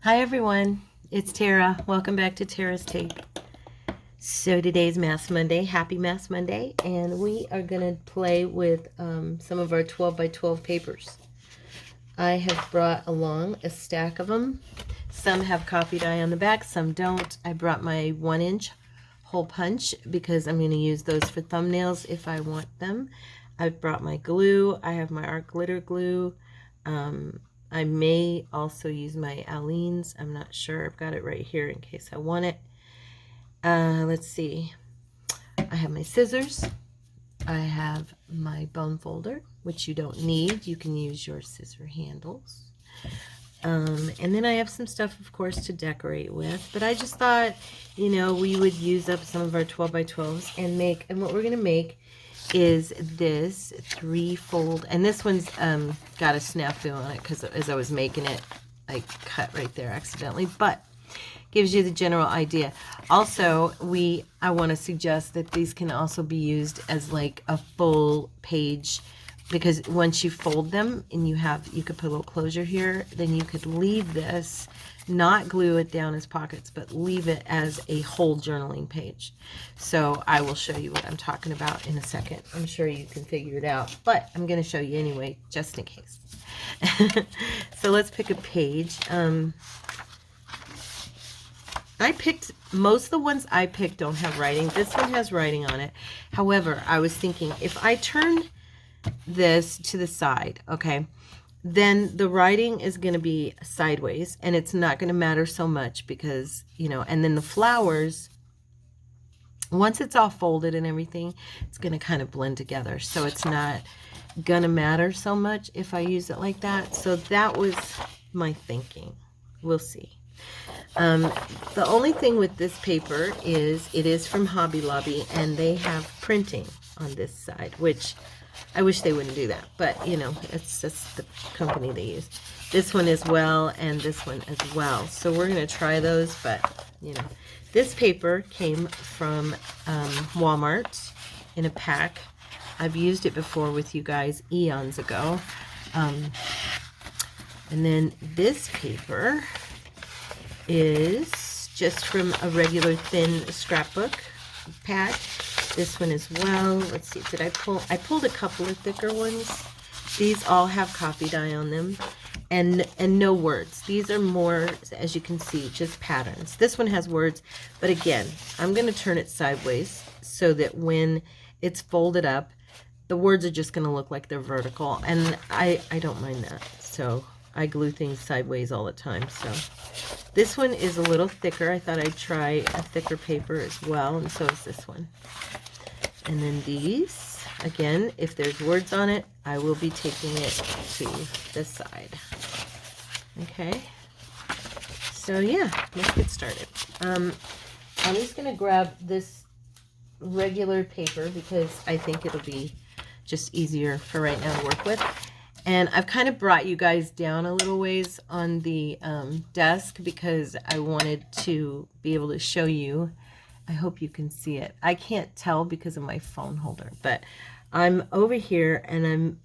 Hi everyone, it's Tara. Welcome back to Tara's Take. So today's Mass Monday, happy Mass Monday, and we are going to play with some of our 12 by 12 papers. I have brought along a stack of them. Some have copy die on the back, some don't. I brought my 1-inch hole punch because I'm going to use those for thumbnails if I want them. I've brought my glue. I have my art glitter glue. I may also use my Aleene's. I'm not sure. I've got it right here in case I want it. Let's see. I have my scissors. I have my bone folder, which you don't need. You can use your scissor handles. And then I have some stuff, of course, to decorate with. But I just thought, you know, we would use up some of our 12 by 12s and make, and what we're going to make is this 3-fold, and this one's got a snafu on it because as I was making it I cut right there accidentally, but gives you the general idea. Also, I want to suggest that these can also be used as like a full page, because once you fold them and you could put a little closure here, then you could leave this, not glue it down as pockets, but leave it as a whole journaling page. So I will show you what I'm talking about in a second. I'm sure you can figure it out, but I'm going to show you anyway, just in case. So let's pick a page. Most of the ones I picked don't have writing. This one has writing on it. However, I was thinking if I turn this to the side, okay, then the writing is going to be sideways and it's not going to matter so much because, you know, and then the flowers, once it's all folded and everything, it's going to kind of blend together. So it's not going to matter so much if I use it like that. So that was my thinking. We'll see. The only thing with this paper is it is from Hobby Lobby and they have printing on this side, which I wish they wouldn't do that, but you know, it's just the company they use. This one as well, and this one as well. So we're going to try those, but you know, this paper came from Walmart in a pack. I've used it before with you guys eons ago. And then this paper is just from a regular thin scrapbook pad. This one as well. Let's see, I pulled a couple of thicker ones. These all have copy die on them and no words. These are more, as you can see, just patterns. This one has words, but again, I'm going to turn it sideways so that when it's folded up, the words are just going to look like they're vertical, and I don't mind that. So I glue things sideways all the time. So this one is a little thicker. I thought I'd try a thicker paper as well, and so is this one. And then these, again, if there's words on it, I will be taking it to this side. Okay. So yeah, let's get started. I'm just going to grab this regular paper because I think it'll be just easier for right now to work with. And I've kind of brought you guys down a little ways on the desk because I wanted to be able to show you. I hope you can see it. I can't tell because of my phone holder, but I'm over here and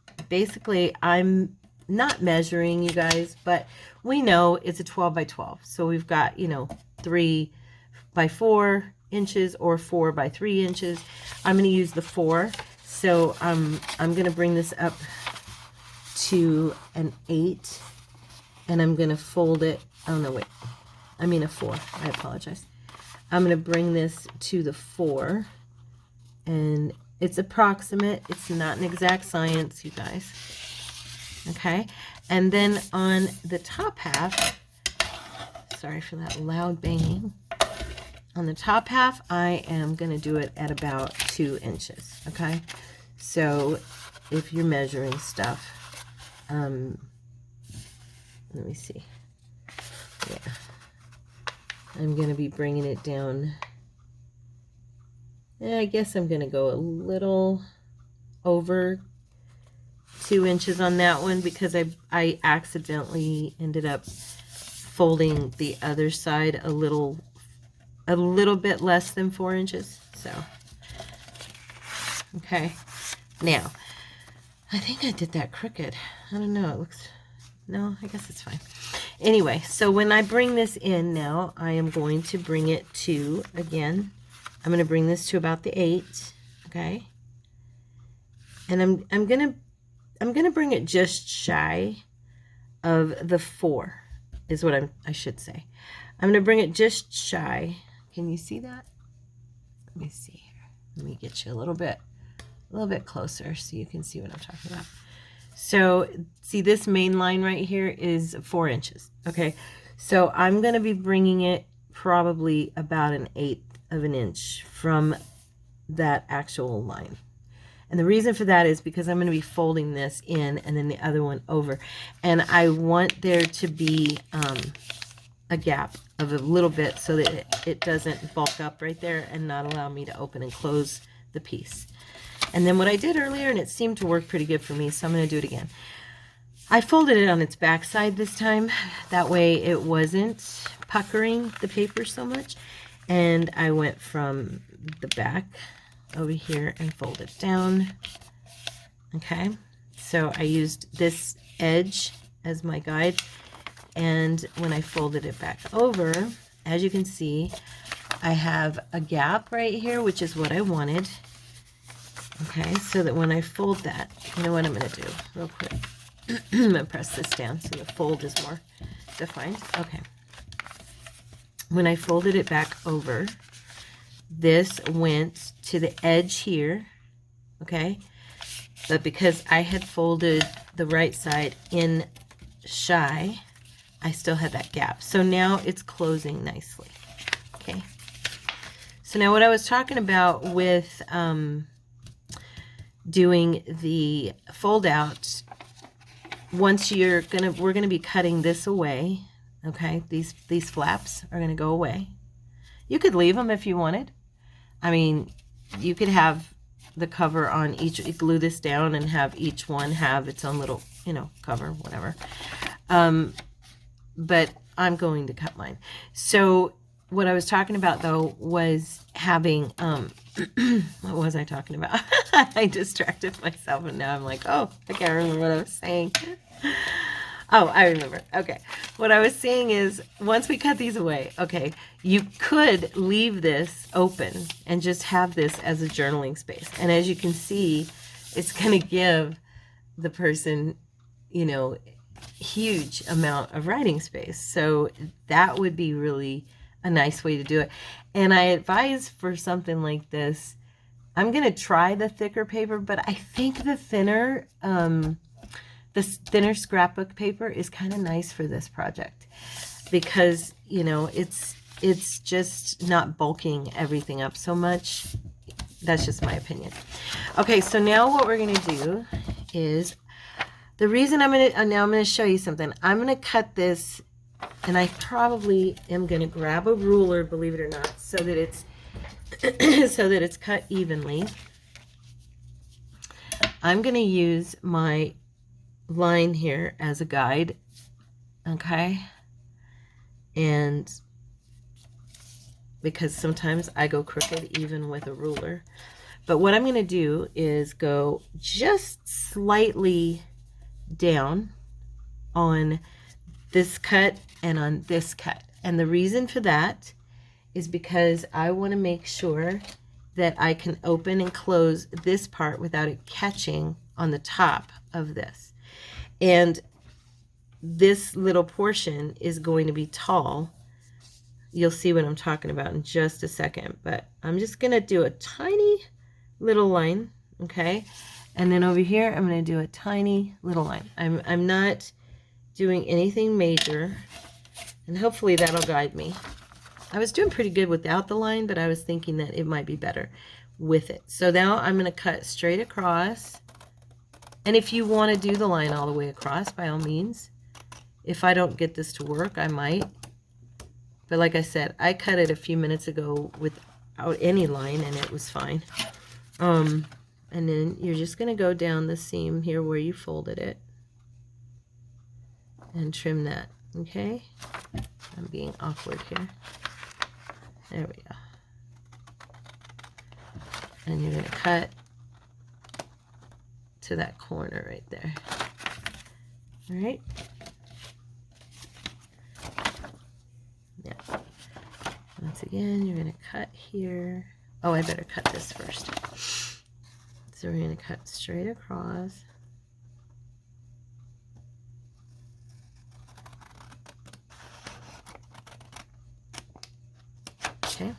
I'm not measuring, you guys, but we know it's a 12 by 12. So we've got, you know, 3 by 4 inches or 4 by 3 inches. I'm going to use the 4. So I'm going to bring this up to an 8 and I'm going to fold it. Oh no, wait, I mean a 4. I apologize. I'm going to bring this to the 4, and it's approximate. It's not an exact science, you guys. Okay, and then on the top half, sorry for that loud banging. On the top half, I am going to do it at about 2 inches. Okay, so if you're measuring stuff, let me see. Yeah. I'm going to be bringing it down. I guess I'm going to go a little over 2 inches on that one because I accidentally ended up folding the other side a little bit less than 4 inches. So, okay. Now, I think I did that crooked. I don't know. It looks, no, I guess it's fine. Anyway, so when I bring this in now, I am going to bring it to, again, I'm going to bring this to about the 8, okay? And I'm going to bring it just shy of the 4 is what I should say. I'm going to bring it just shy. Can you see that? Let me see here. Let me get you a little bit closer so you can see what I'm talking about. So see, this main line right here is 4 inches. Okay, so I'm going to be bringing it probably about 1/8 of an inch from that actual line. And the reason for that is because I'm going to be folding this in and then the other one over. And I want there to be a gap of a little bit so that it doesn't bulk up right there and not allow me to open and close the piece. And then what I did earlier, and it seemed to work pretty good for me, so I'm going to do it again. I folded it on its back side this time. That way it wasn't puckering the paper so much. And I went from the back over here and fold it down. Okay, so I used this edge as my guide. And when I folded it back over, as you can see, I have a gap right here, which is what I wanted. Okay, so that when I fold that, you know what I'm going to do real quick. I'm going to press this down so the fold is more defined. Okay. When I folded it back over, this went to the edge here. Okay. But because I had folded the right side in shy, I still had that gap. So now it's closing nicely. Okay. So now what I was talking about with doing the fold out, once we're gonna be cutting this away. Okay, these flaps are gonna go away. You could leave them if you wanted. I mean, you could have the cover on each, glue this down and have each one have its own little, you know, cover, whatever. But I'm going to cut mine. So what I was talking about though was having what was I talking about? I distracted myself and now I'm like, oh, I can't remember what I was saying. Oh, I remember. Okay. What I was saying is once we cut these away, okay, you could leave this open and just have this as a journaling space. And as you can see, it's going to give the person, you know, huge amount of writing space. So that would be really a nice way to do it. And I advise for something like this, I'm going to try the thicker paper, but I think the thinner scrapbook paper is kind of nice for this project because, you know, it's just not bulking everything up so much. That's just my opinion. Okay, so now what we're going to do is, the reason I'm going to show you something. I'm going to cut this, and I probably am going to grab a ruler, believe it or not, so that it's so that it's cut evenly. I'm going to use my line here as a guide, okay? And because sometimes I go crooked even with a ruler. But what I'm going to do is go just slightly down on this cut and on this cut. And the reason for that is because I want to make sure that I can open and close this part without it catching on the top of this. And this little portion is going to be tall. You'll see what I'm talking about in just a second, but I'm just going to do a tiny little line, okay? And then over here, I'm going to do a tiny little line. I'm not doing anything major, and hopefully that'll guide me. I was doing pretty good without the line, but I was thinking that it might be better with it. So now I'm going to cut straight across. And if you want to do the line all the way across, by all means. If I don't get this to work, I might. But like I said, I cut it a few minutes ago without any line, and it was fine. And then you're just going to go down the seam here where you folded it and trim that, okay? I'm being awkward here. There we go. And you're going to cut to that corner right there. All right. once again, you're going to cut here. Oh, I better cut this first. So we're going to cut straight across. Okay.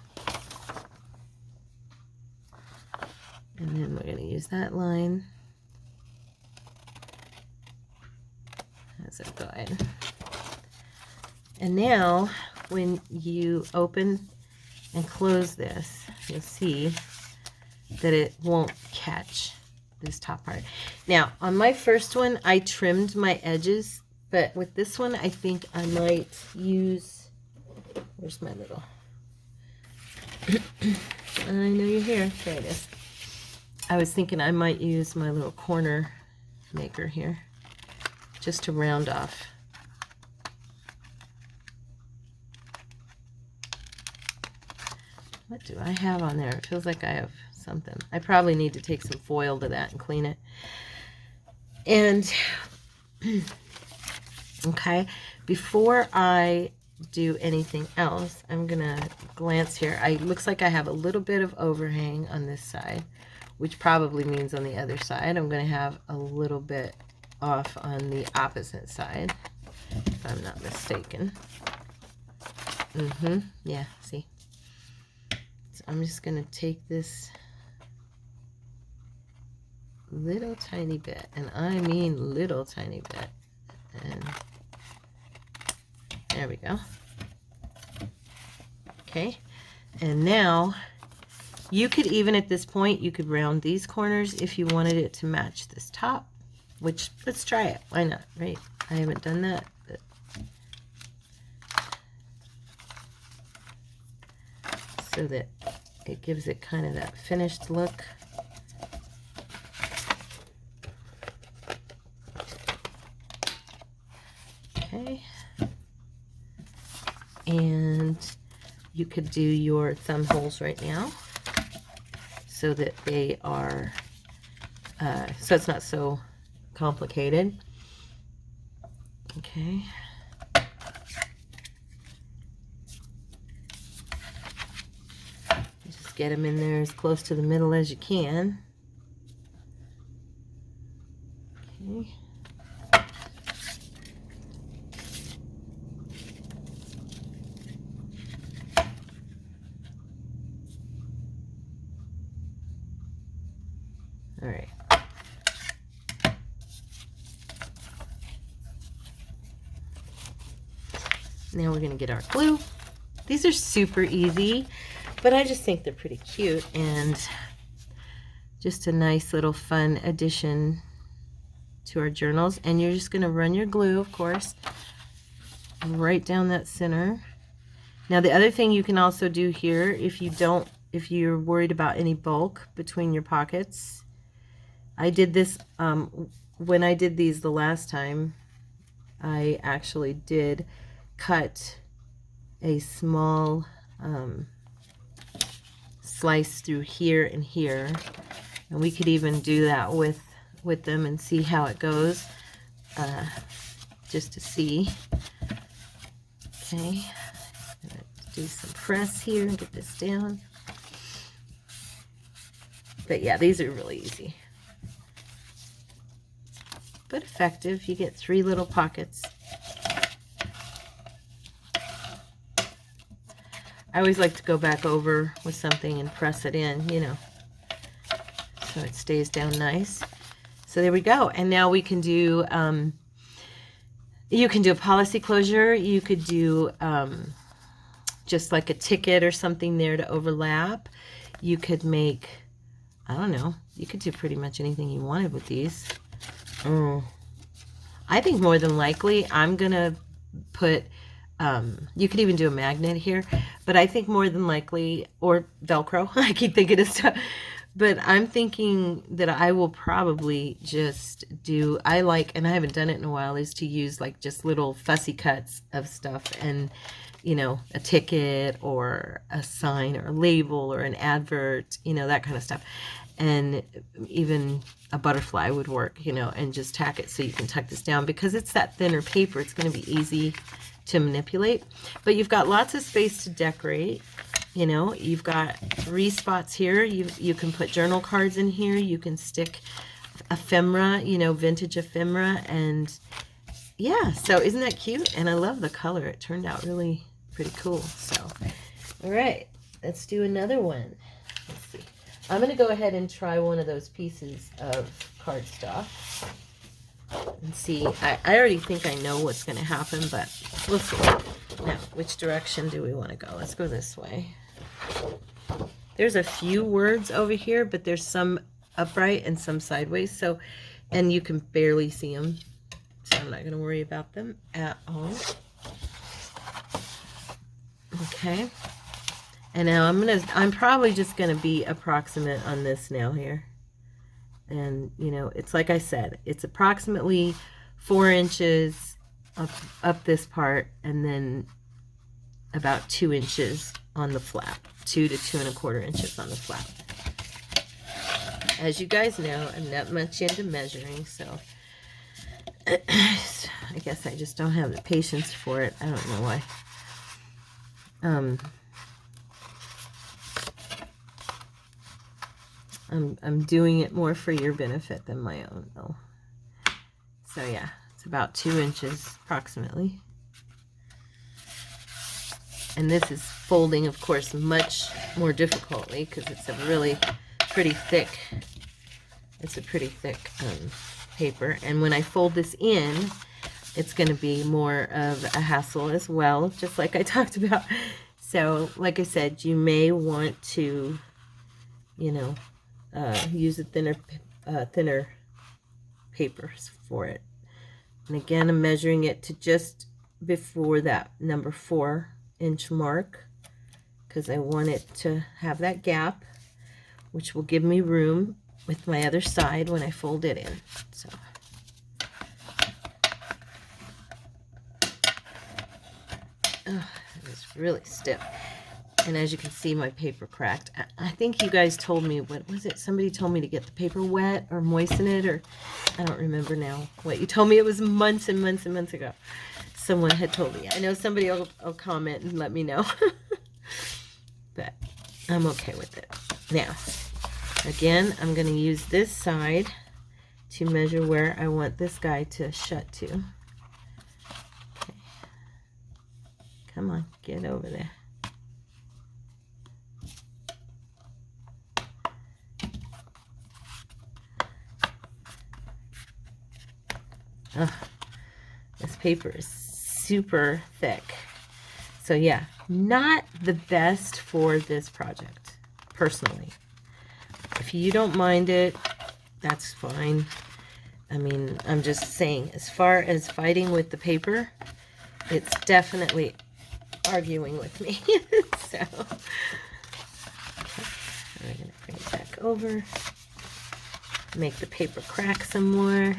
And then we're going to use that line as a guide. And now, when you open and close this, you'll see that it won't catch this top part. Now, on my first one, I trimmed my edges, but with this one, I think I might use, where's my little, I know you're here, there it is. I was thinking I might use my little corner maker here, just to round off. What do I have on there? It feels like I have something. I probably need to take some foil to that and clean it. And, okay, before I do anything else, I'm going to glance here. It looks like I have a little bit of overhang on this side, which probably means on the other side I'm going to have a little bit off on the opposite side, if I'm not mistaken. Yeah, see? So I'm just going to take this little tiny bit, and I mean little tiny bit, and there we go. Okay, and now you could even at this point, you could round these corners if you wanted it to match this top, which, let's try it. Why not, right? I haven't done that, but so that it gives it kind of that finished look. Okay. And you could do your thumb holes right now so that they are, so it's not so complicated. Okay. Just get them in there as close to the middle as you can. Okay. All right. Now we're going to get our glue. These are super easy, but I just think they're pretty cute and just a nice little fun addition to our journals. And you're just going to run your glue, of course, right down that center. Now the other thing you can also do here, if you're worried about any bulk between your pockets, I did this when I did these the last time. I actually did cut a small slice through here and here, and we could even do that with them and see how it goes, just to see. Okay, do some press here and get this down. But yeah, these are really easy but effective. You get 3 little pockets. I always like to go back over with something and press it in, you know, so it stays down nice. So there we go. And now we can do, you can do a policy closure. You could do just like a ticket or something there to overlap. You could make, I don't know, you could do pretty much anything you wanted with these. I think more than likely I'm gonna put, you could even do a magnet here, but I think more than likely, or Velcro, I keep thinking of stuff, but I'm thinking that I will probably just do, I like, and I haven't done it in a while, is to use like just little fussy cuts of stuff, and you know, a ticket or a sign or a label or an advert, you know, that kind of stuff. And even a butterfly would work, you know, and just tack it so you can tuck this down, because it's that thinner paper. It's going to be easy to manipulate, but you've got lots of space to decorate. You know, you've got 3 spots here. You can put journal cards in here. You can stick ephemera, you know, vintage ephemera, and yeah, so isn't that cute? And I love the color. It turned out really pretty cool. So, all right, let's do another one. Let's see. I'm going to go ahead and try one of those pieces of cardstock and see. I already think I know what's going to happen, but we'll see. Now, which direction do we want to go? Let's go this way. There's a few words over here, but there's some upright and some sideways, so, and you can barely see them, so I'm not going to worry about them at all. Okay, and now I'm probably just going to be approximate on this now here, and you know, it's like I said, it's approximately 4 inches up this part, and then about 2 inches on the flap, 2 to 2 1/4 inches on the flap. As you guys know, I'm not much into measuring, so I guess I just don't have the patience for it. I don't know why. I'm doing it more for your benefit than my own, though. So yeah, it's about 2 inches approximately. And this is folding, of course, much more difficultly because it's a really pretty thick. It's a pretty thick paper, and when I fold this in, it's going to be more of a hassle as well, just like I talked about. So, like I said, you may want to, you know, use a thinner papers for it. And again, I'm measuring it to just before that number 4 inch mark because I want it to have that gap, which will give me room with my other side when I fold it in. So it was really stiff, and as you can see, my paper cracked. I think you guys told me, what was it? Somebody told me to get the paper wet or moisten it, or I don't remember now what you told me. It was months and months and months ago. Someone had told me. I know somebody will comment and let me know. But I'm okay with it. Now, again, I'm going to use this side to measure where I want this guy to shut to. Okay. Come on, get over there. Oh, this paper is super thick. So yeah, not the best for this project, personally. If you don't mind it, that's fine. I mean, I'm just saying, as far as fighting with the paper, it's definitely arguing with me. So, okay, I'm going to bring it back over, make the paper crack some more.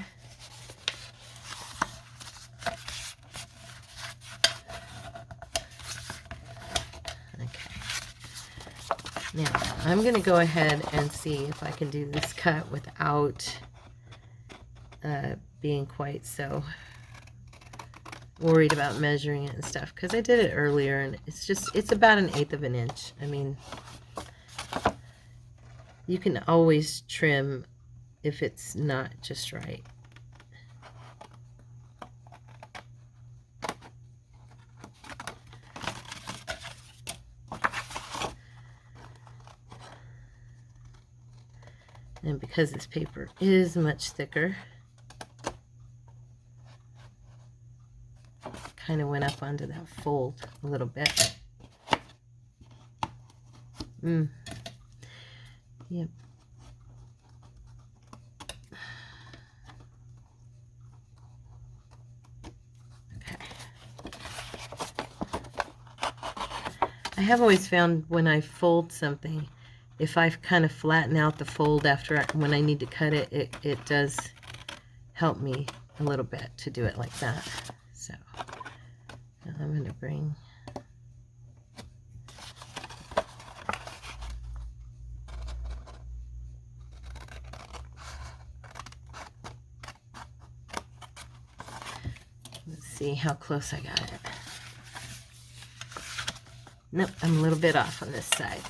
Now, I'm going to go ahead and see if I can do this cut without being quite so worried about measuring it and stuff, because I did it earlier, and it's about 1/8 of an inch. I mean, you can always trim if it's not just right. And because this paper is much thicker, kind of went up onto that fold a little bit. Yep. Okay. I have always found when I fold something, if I kind of flatten out the fold when I need to cut it, it does help me a little bit to do it like that. So now I'm going to bring let's see how close I got it. Nope, I'm a little bit off on this side.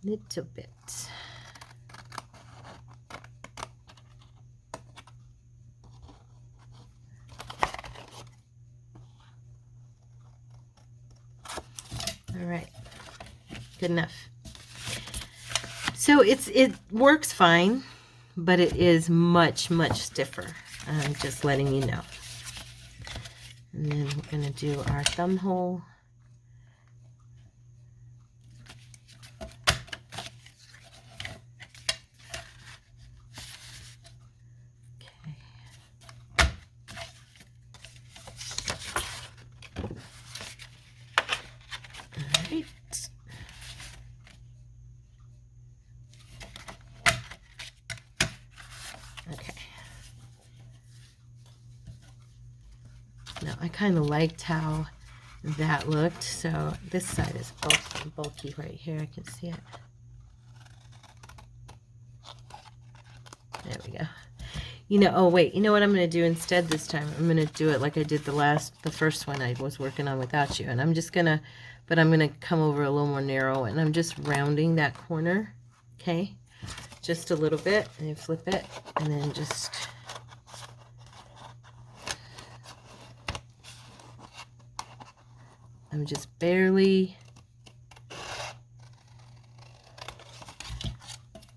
Little bit. All right, good enough. So it works fine, but it is much, much stiffer. I'm just letting you know. And then we're going to do our thumb hole. Now, I kind of liked how that looked, so this side is bulky right here. I can see it. There we go. You know, oh wait, you know what I'm going to do instead this time? I'm going to do it like I did the first one I was working on without you. And I'm just going to, but I'm going to come over a little more narrow, and I'm just rounding that corner, okay? Just a little bit, and then flip it, and then just... I'm just barely,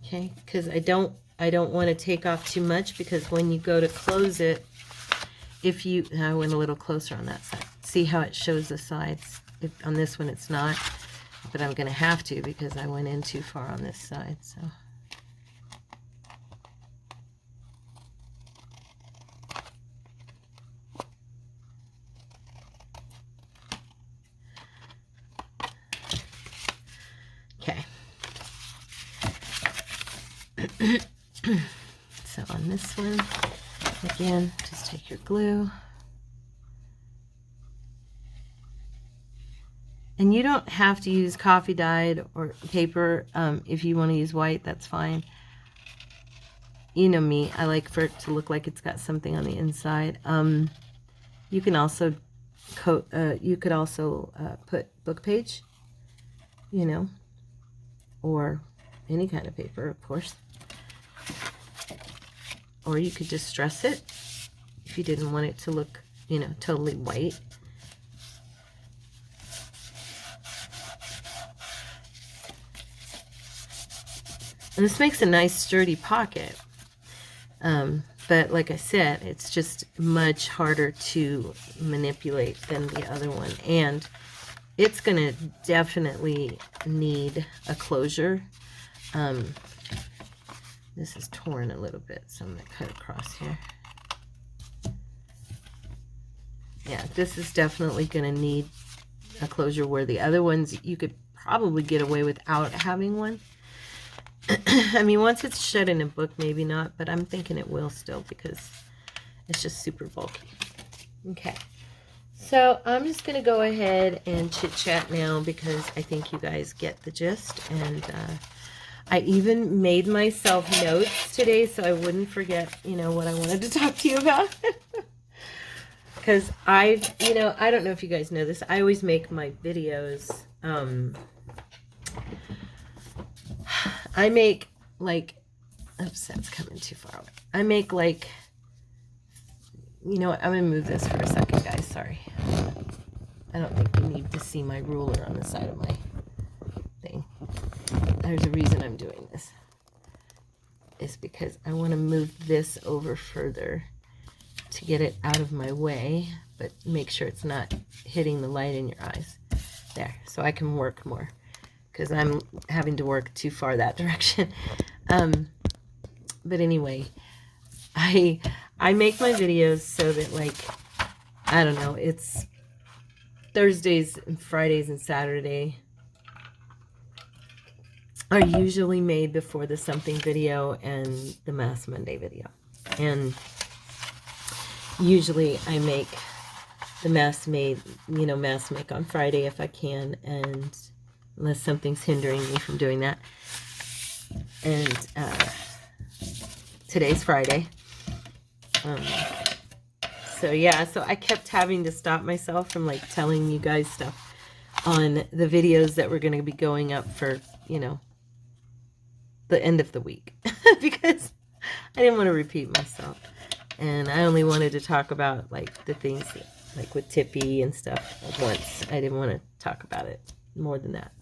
okay, because I don't want to take off too much, because when you go to close it, I went a little closer on that side. See how it shows the sides? On this one it's not, but I'm going to have to because I went in too far on this side, so. So on this one, again, just take your glue. And you don't have to use coffee dyed or paper. If you want to use white, that's fine. You know me, I like for it to look like it's got something on the inside. You can also put book page, you know, or any kind of paper, of course. Or you could just stress it if you didn't want it to look, you know, totally white. And this makes a nice sturdy pocket. But like I said, it's just much harder to manipulate than the other one. And it's going to definitely need a closure. This is torn a little bit, so I'm going to cut across here. Yeah, this is definitely going to need a closure, where the other ones you could probably get away without having one. I mean, once it's shut in a book, maybe not, but I'm thinking it will still, because it's just super bulky. Okay, so I'm just going to go ahead and chit-chat now, because I think you guys get the gist. And I even made myself notes today so I wouldn't forget, you know, what I wanted to talk to you about. Because you know, I don't know if you guys know this, I always make my videos, I make like, oops, that's coming too far away. I make like, you know what, I'm going to move this for a second, guys, sorry. I don't think you need to see my ruler on the side of my thing. There's a reason I'm doing this. It's because I want to move this over further to get it out of my way, but make sure it's not hitting the light in your eyes. There, so I can work more, because I'm having to work too far that direction. But anyway, I make my videos so that, like, I don't know, it's Thursdays and Fridays and Saturday are usually made before the something video and the Mass Monday video. And usually I make the mass make on Friday if I can, and unless something's hindering me from doing that. And today's Friday. So yeah, so I kept having to stop myself from like telling you guys stuff on the videos that were going to be going up for, the end of the week because I didn't want to repeat myself. And I only wanted to talk about like the things like with Tippy and stuff at once. I didn't want to talk about it more than that.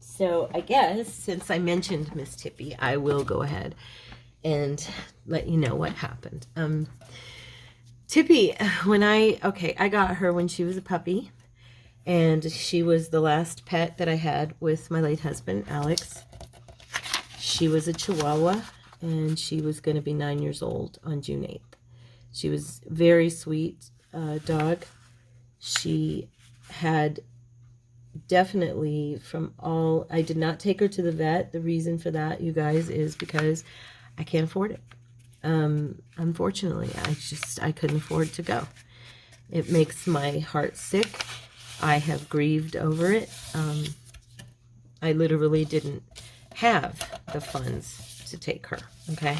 So I guess since I mentioned Miss Tippy, I will go ahead and let you know what happened. Tippy, I got her when she was a puppy, and she was the last pet that I had with my late husband, Alex. She was a Chihuahua, and she was going to be 9 years old on June 8th. She was very sweet dog. She had definitely I did not take her to the vet. The reason for that, you guys, is because I can't afford it. Unfortunately, I couldn't afford to go. It makes my heart sick. I have grieved over it. I literally didn't have the funds to take her, okay?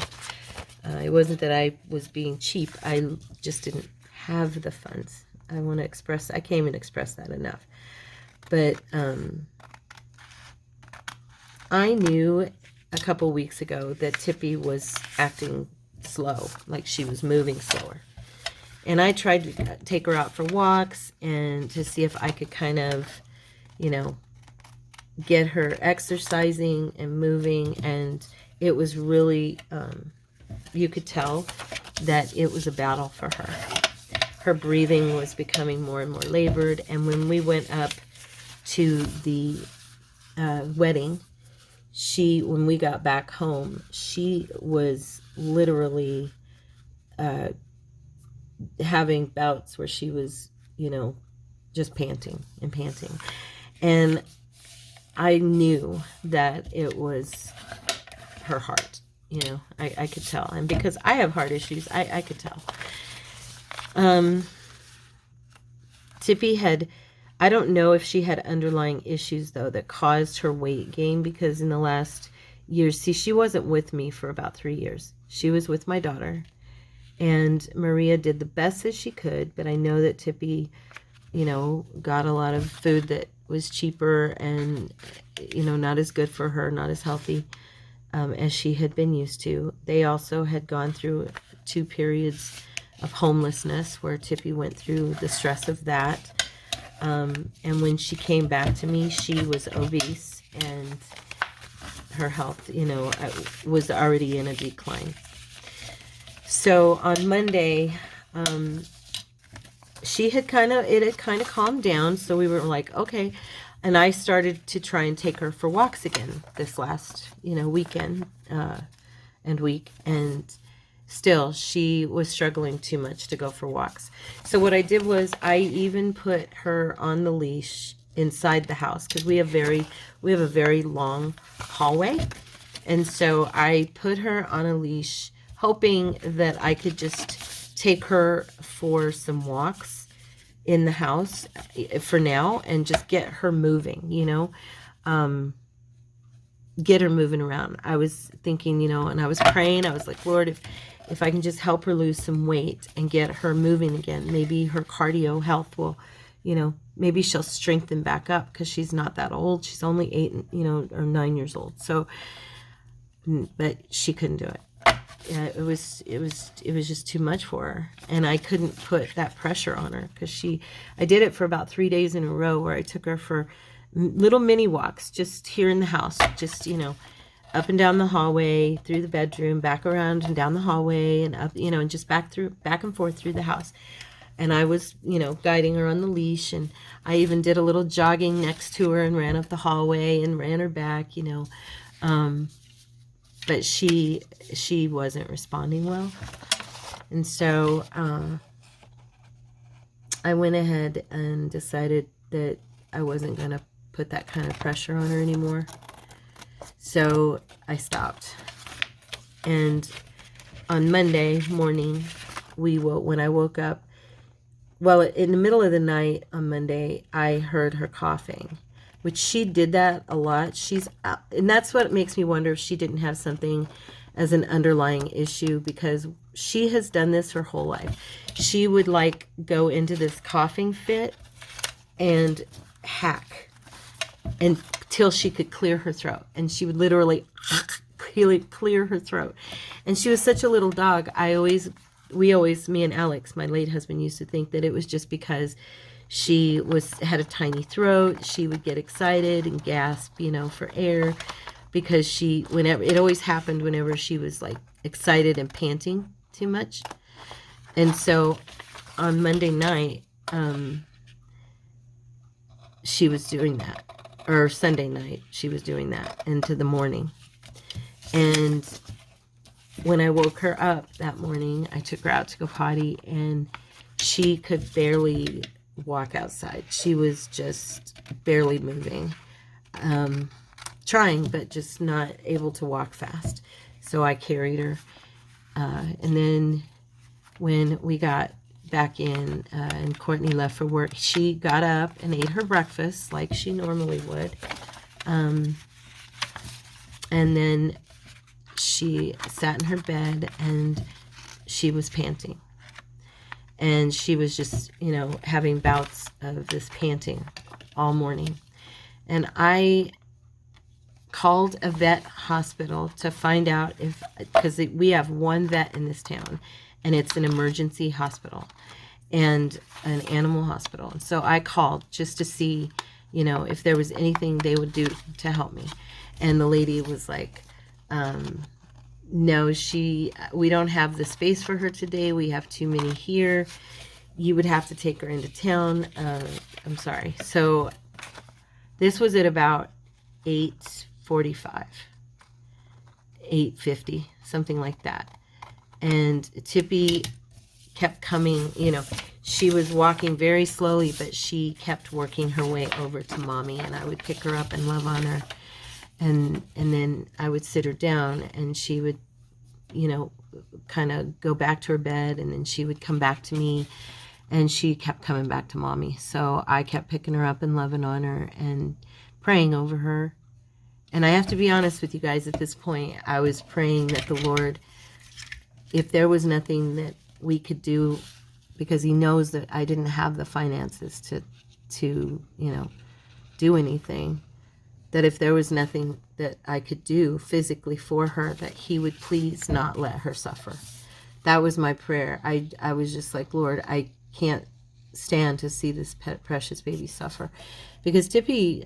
It wasn't that I was being cheap. I just didn't have the funds. I can't even express that enough. But I knew a couple weeks ago that Tippy was acting slow, like she was moving slower. And I tried to take her out for walks and to see if I could kind of, get her exercising and moving. And it was really, you could tell that it was a battle for her. Her breathing was becoming more and more labored. And when we went up to the wedding, when we got back home, she was literally having bouts where she was, just panting and panting. And I knew that it was her heart, I could tell. And because I have heart issues, I could tell. Tippy I don't know if she had underlying issues, though, that caused her weight gain, because in the last years, she wasn't with me for about 3 years. She was with my daughter, and Maria did the best that she could, but I know that Tippy, got a lot of food that was cheaper and, not as good for her, not as healthy as she had been used to. They also had gone through 2 periods of homelessness where Tippy went through the stress of that. And when she came back to me, she was obese and her health, was already in a decline. So on Monday, it had kind of calmed down. So we were like, okay. And I started to try and take her for walks again this last, weekend, and week. And still, she was struggling too much to go for walks. So what I did was I even put her on the leash inside the house, because we have a very long hallway. And so I put her on a leash, hoping that I could just take her for some walks in the house for now and just get her moving, get her moving around. I was thinking, and I was praying. I was like, Lord, if I can just help her lose some weight and get her moving again, maybe her cardio health will, maybe she'll strengthen back up, because she's not that old. She's only 8, or 9 years old. So, but she couldn't do it. Yeah, it was just too much for her, and I couldn't put that pressure on her, because I did it for about 3 days in a row, where I took her for little mini walks just here in the house, just up and down the hallway, through the bedroom, back around and down the hallway, and up, and just back and forth through the house. And I was, guiding her on the leash, and I even did a little jogging next to her and ran up the hallway and ran her back, but she wasn't responding well. And so I went ahead and decided that I wasn't going to put that kind of pressure on her anymore. So I stopped. And on Monday morning, when I woke up, well, in the middle of the night on Monday, I heard her coughing, which she did that a lot. And that's what makes me wonder if she didn't have something as an underlying issue, because she has done this her whole life. She would like go into this coughing fit and hack until she could clear her throat. And she would literally clear her throat. And she was such a little dog. Me and Alex, my late husband, used to think that it was just because she had a tiny throat. She would get excited and gasp, for air, because it always happened whenever she was like excited and panting too much. And so on Monday night, she was doing that, or Sunday night, she was doing that into the morning. And when I woke her up that morning, I took her out to go potty, and she could barely walk outside. She was just barely moving, trying, but just not able to walk fast. So I carried her. And then when we got back in and Courtney left for work, she got up and ate her breakfast like she normally would. And then she sat in her bed and she was panting. And she was just, having bouts of this panting all morning. And I called a vet hospital to find out because we have one vet in this town, and it's an emergency hospital and an animal hospital. And so I called just to see, if there was anything they would do to help me. And the lady was like, no, we don't have the space for her today. We have too many here. You would have to take her into town. I'm sorry. So this was at about 8:45, 8:50, something like that. And Tippy kept coming, she was walking very slowly, but she kept working her way over to Mommy, and I would pick her up and love on her. And then I would sit her down, and she would, kind of go back to her bed, and then she would come back to me, and she kept coming back to Mommy. So I kept picking her up and loving on her and praying over her. And I have to be honest with you guys, at this point, I was praying that the Lord, if there was nothing that we could do, because he knows that I didn't have the finances to do anything, that if there was nothing that I could do physically for her, that he would please not let her suffer. That was my prayer. I was just like, Lord, I can't stand to see this precious baby suffer. Because Tippy,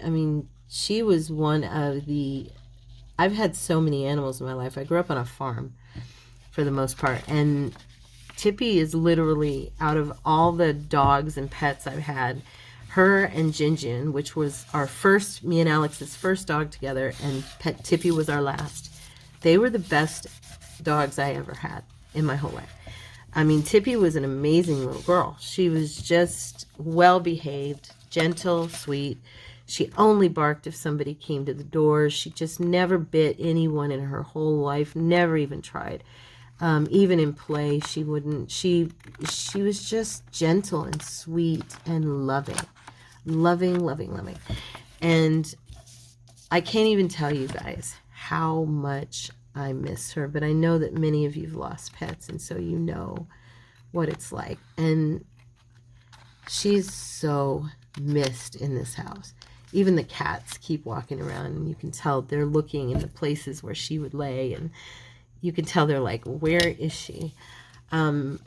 she was one of I've had so many animals in my life. I grew up on a farm for the most part. And Tippy is literally, out of all the dogs and pets I've had, her and Jinjin, which was me and Alex's first dog together, and Tippy was our last. They were the best dogs I ever had in my whole life. Tippy was an amazing little girl. She was just well-behaved, gentle, sweet. She only barked if somebody came to the door. She just never bit anyone in her whole life, never even tried. Even in play, she wouldn't. She was just gentle and sweet and loving. And I can't even tell you guys how much I miss her, but I know that many of you have lost pets, and so you know what it's like. And she's so missed in this house. Even the cats keep walking around, and you can tell they're looking in the places where she would lay, and you can tell they're like, where is she? But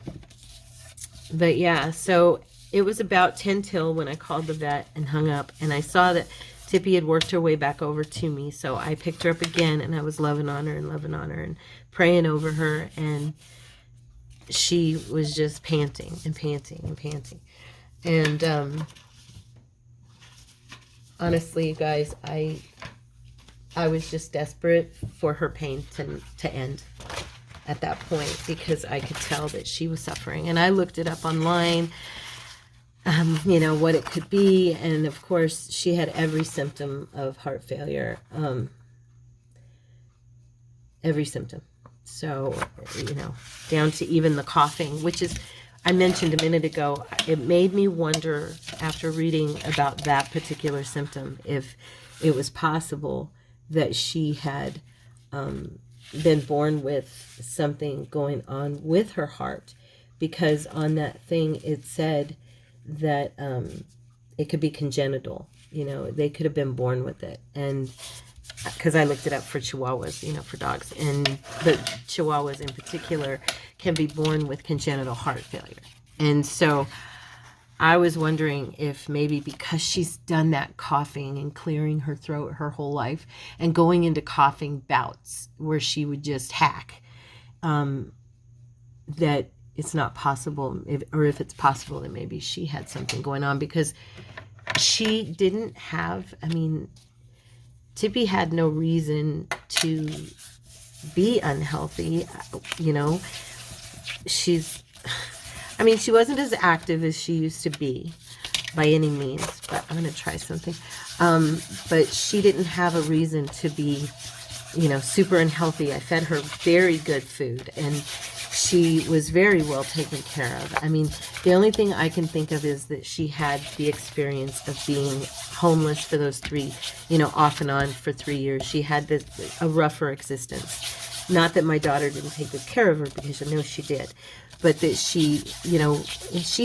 yeah, so it was about 10 till when I called the vet and hung up, and I saw that Tippy had worked her way back over to me. So I picked her up again, and I was loving on her and praying over her, and she was just panting. And honestly, you guys, I was just desperate for her pain to end at that point, because I could tell that she was suffering. And I looked it up online, what it could be. And of course, she had every symptom of heart failure, every symptom. So, down to even the coughing, which is, I mentioned a minute ago, it made me wonder after reading about that particular symptom, if it was possible that she had been born with something going on with her heart, because on that thing it said that it could be congenital. They could have been born with it. And because I looked it up for Chihuahuas, for dogs, and the Chihuahuas in particular can be born with congenital heart failure. And so I was wondering if maybe because she's done that coughing and clearing her throat her whole life and going into coughing bouts where she would just hack, that it's not possible, or if it's possible that maybe she had something going on, because she didn't have, Tippy had no reason to be unhealthy. She wasn't as active as she used to be by any means, but I'm going to try something. But she didn't have a reason to be, super unhealthy. I fed her very good food, and she was very well taken care of. The only thing I can think of is that she had the experience of being homeless for those off and on for 3 years. She had a rougher existence. Not that my daughter didn't take good care of her, because I know she did. But that she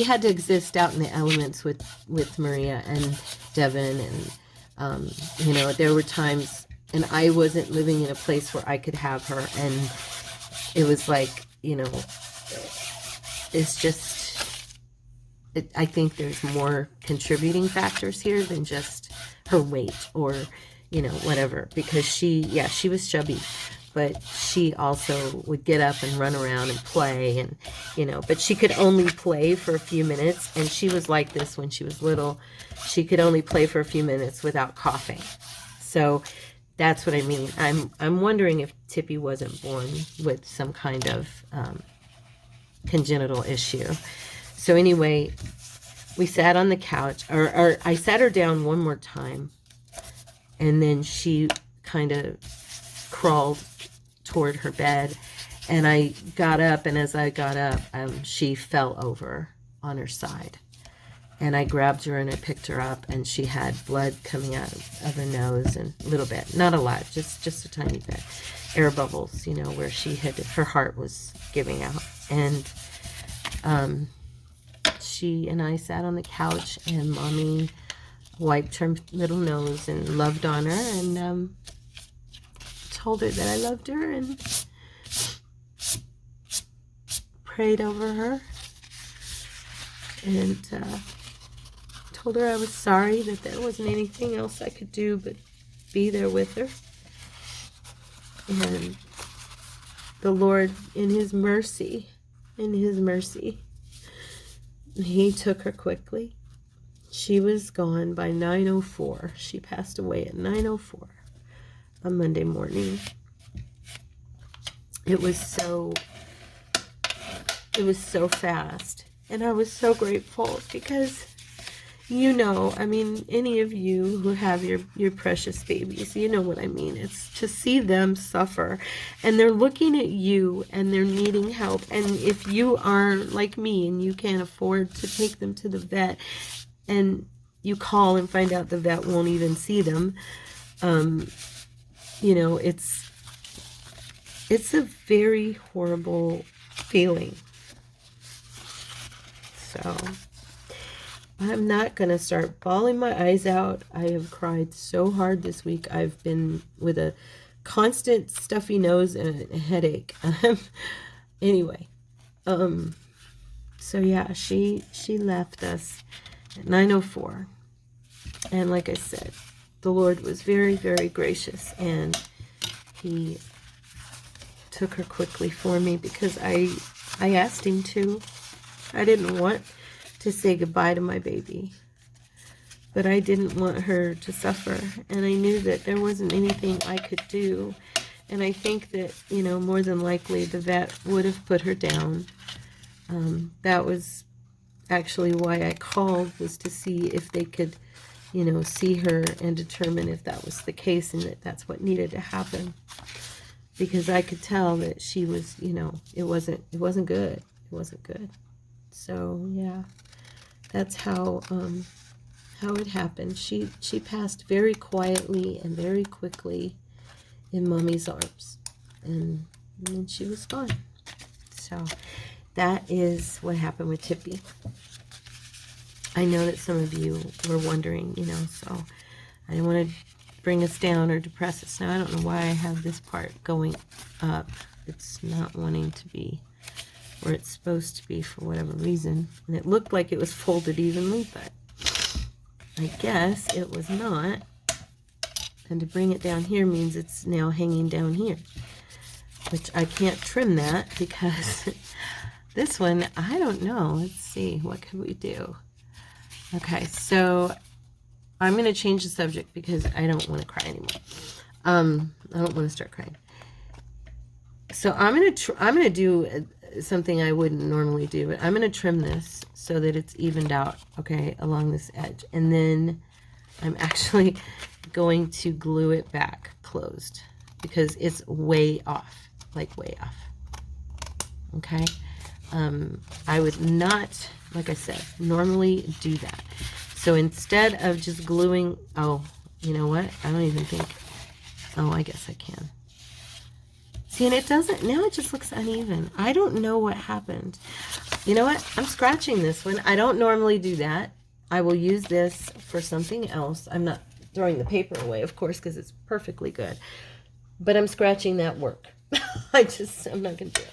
had to exist out in the elements with Maria and Devin. And, there were times, and I wasn't living in a place where I could have her. And it was like, it's just, I think there's more contributing factors here than just her weight or, whatever. Because she was chubby. But she also would get up and run around and play, and, but she could only play for a few minutes. And she was like this when she was little. She could only play for a few minutes without coughing. So that's what I mean. I'm wondering if Tippy wasn't born with some kind of congenital issue. So anyway, we sat on the couch, or I sat her down one more time, and then she kind of crawled toward her bed, and I got up, and as I got up, she fell over on her side, and I grabbed her and I picked her up, and she had blood coming out of her nose, and a little bit, not a lot, just a tiny bit, air bubbles, where her heart was giving out. And she and I sat on the couch, and Mommy wiped her little nose and loved on her, and told her that I loved her, and prayed over her, and told her I was sorry, that there wasn't anything else I could do but be there with her. And the Lord, in His mercy, He took her quickly. She was gone by 9:04. She passed away at 9:04. On Monday morning. It was so fast, and I was so grateful, because any of you who have your precious babies, you know what I mean. It's to see them suffer, and they're looking at you, and they're needing help. And if you are like me and you can't afford to take them to the vet, and you call and find out the vet won't even see them, it's a very horrible feeling. So I'm not going to start bawling my eyes out. I have cried so hard this week. I've been with a constant stuffy nose and a headache. Anyway, so yeah, she left us at 9:04. And like I said, the Lord was very, very gracious, and He took her quickly for me, because I asked Him to. I didn't want to say goodbye to my baby, but I didn't want her to suffer, and I knew that there wasn't anything I could do. And I think that, more than likely the vet would have put her down. That was actually why I called, was to see if they could see her and determine if that was the case, and that that's what needed to happen. Because I could tell that she was, it wasn't good. It wasn't good. So yeah, that's how it happened. She passed very quietly and very quickly in Mommy's arms. and then she was gone. So that is what happened with Tippy. I know that some of you were wondering, you know, so I didn't want to bring us down or depress us. Now, I don't know why I have this part going up. It's not wanting to be where it's supposed to be for whatever reason. And it looked like it was folded evenly, but I guess it was not. And to bring it down here means it's now hanging down here, which I can't trim that because this one, I don't know. Let's see, what could we do? Okay, so I'm going to change the subject because I don't want to cry anymore. I don't want to start crying. So I'm going to do something I wouldn't normally do, but I'm going to trim this so that it's evened out, okay, along this edge. And then I'm actually going to glue it back closed because it's way off, like way off. Okay. I would not, like I said, normally do that. So instead of just gluing, oh, you know what? I don't even think, oh, I guess I can. See, and it doesn't, now it just looks uneven. I don't know what happened. You know what? I'm scratching this one. I don't normally do that. I will use this for something else. I'm not throwing the paper away, of course, because it's perfectly good. But I'm scratching that work. I'm not going to do it.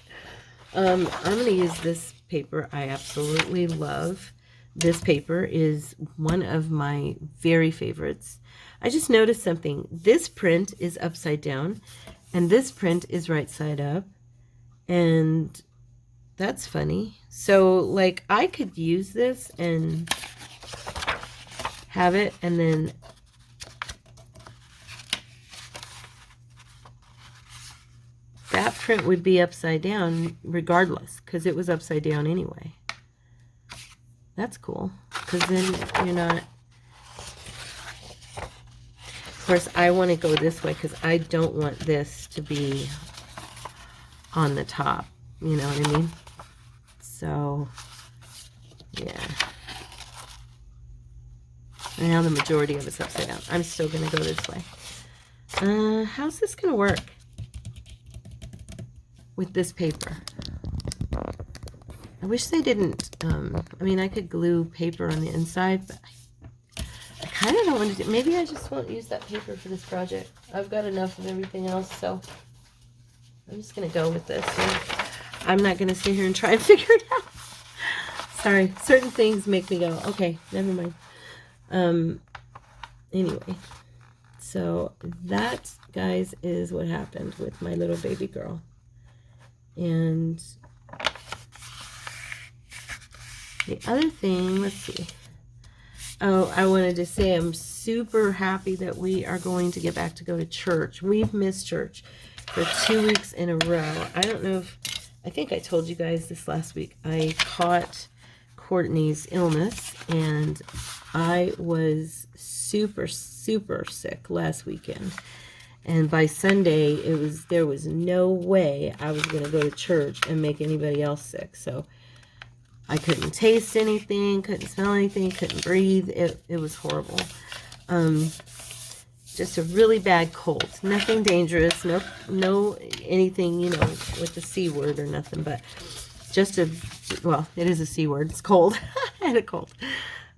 I'm going to use this paper I absolutely love. This paper is one of my very favorites. I just noticed something. This print is upside down, and this print is right side up. And that's funny. So, like, I could use this and have it, and then that print would be upside down regardless, because it was upside down anyway. That's cool, because then you're not... Of course, I want to go this way because I don't want this to be on the top. You know what I mean? So, yeah. And now the majority of it's upside down. I'm still going to go this way. How's this going to work with this paper? I wish they didn't, I mean, I could glue paper on the inside, but I kind of don't want to do, maybe I just won't use that paper for this project. I've got enough of everything else, so I'm just going to go with this. And I'm not going to sit here and try and figure it out. Sorry, certain things make me go, okay, never mind. Anyway, so that, guys, is what happened with my little baby girl. And the other thing, let's see. Oh, I wanted to say I'm super happy that we are going to get back to go to church. We've missed church for 2 weeks in a row. I don't know if, I think I told you guys this last week. I caught Courtney's illness, and I was super, super sick last weekend. And by Sunday, there was no way I was going to go to church and make anybody else sick. So I couldn't taste anything, couldn't smell anything, couldn't breathe. It was horrible. Just a really bad cold. Nothing dangerous, no anything, you know, with the C word or nothing, but just a, well, it is a C word. It's cold. I had a cold.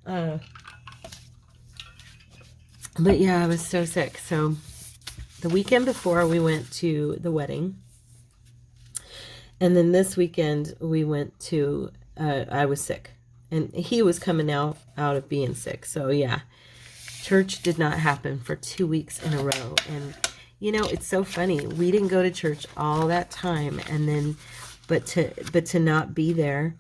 But yeah, I was so sick. So the weekend before, we went to the wedding. And then this weekend, we went to, I was sick. And he was coming out of being sick. So yeah, church did not happen for 2 weeks in a row. And, you know, it's so funny. We didn't go to church all that time. And then, but to not be there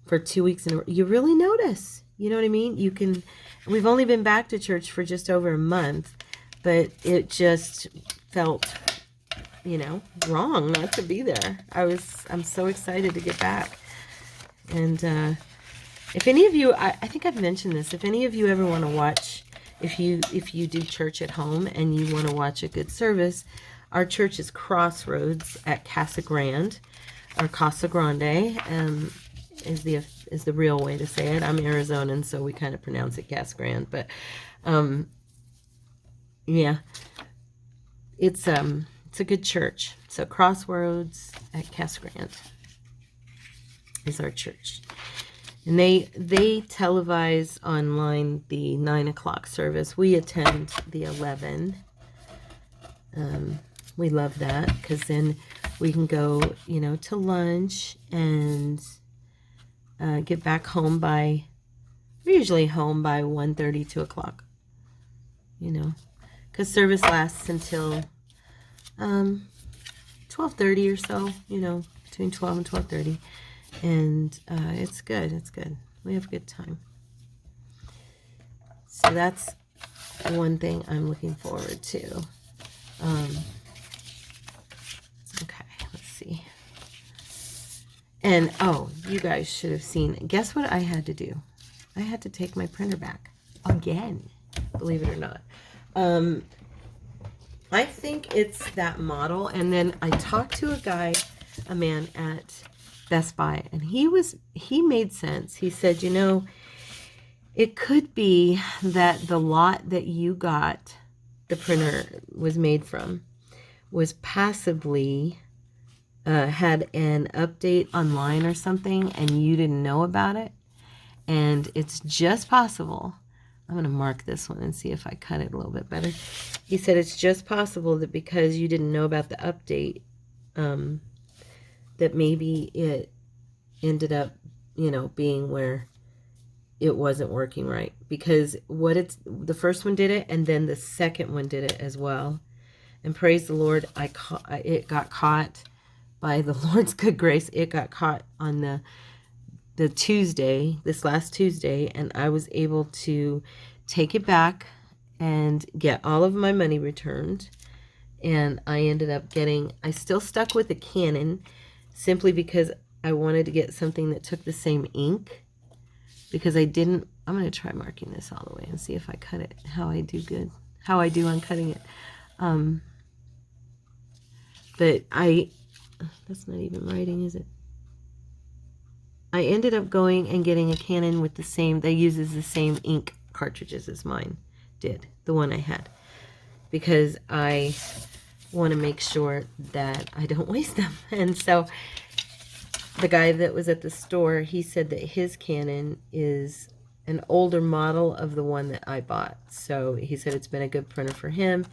for 2 weeks in a row, you really notice. You know what I mean? You can, we've only been back to church for just over a month. But it just felt, you know, wrong not to be there. I'm so excited to get back. And if any of you, I think I've mentioned this, if any of you ever want to watch, if you do church at home and you want to watch a good service, our church is Crossroads at Casa Grande, or Casa Grande, is the real way to say it. I'm Arizonan, so we kind of pronounce it Casa Grande, but yeah, it's It's a good church. So Crossroads at Casa Grande is our church. And they televise online the 9 o'clock service. We attend the 11. We love that because then we can go, you know, to lunch and get back home by, we're usually home by 1:30, 2 o'clock, you know, because service lasts until 12:30 or so, you know, between 12 and 12:30. And it's good. It's good. We have a good time. So that's one thing I'm looking forward to. Okay, let's see. And, oh, you guys should have seen. Guess what I had to do? I had to take my printer back again, believe it or not. I think it's that model. And then I talked to a man at Best Buy, and he made sense. He said, you know, it could be that the lot that you got, the printer was made from, was possibly had an update online or something, and you didn't know about it. And it's just possible. I'm going to mark this one and see if I cut it a little bit better. He said it's just possible that because you didn't know about the update, that maybe it ended up, you know, being where it wasn't working right. Because the first one did it, and then the second one did it as well. And praise the Lord, it got caught by the Lord's good grace. It got caught on the Tuesday, this last Tuesday, and I was able to take it back and get all of my money returned. And I ended up I still stuck with the Canon simply because I wanted to get something that took the same ink, because I'm going to try marking this all the way and see if I cut it, how I do on cutting it. But that's not even writing, is it? I ended up going and getting a Canon with that uses the same ink cartridges as mine did, the one I had, because I want to make sure that I don't waste them. And so the guy that was at the store, he said that his Canon is an older model of the one that I bought. So he said it's been a good printer for him.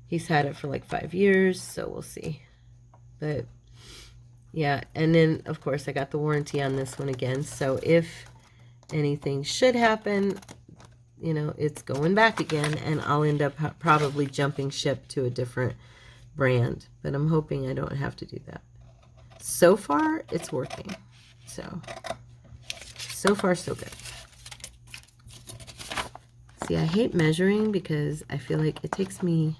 He's had it for like 5 years, so we'll see. But yeah, and then of course I got the warranty on this one again. So if anything should happen, you know, it's going back again, and I'll end up probably jumping ship to a different brand. But I'm hoping I don't have to do that. So far, it's working. So far, so good. See, I hate measuring because I feel like it takes me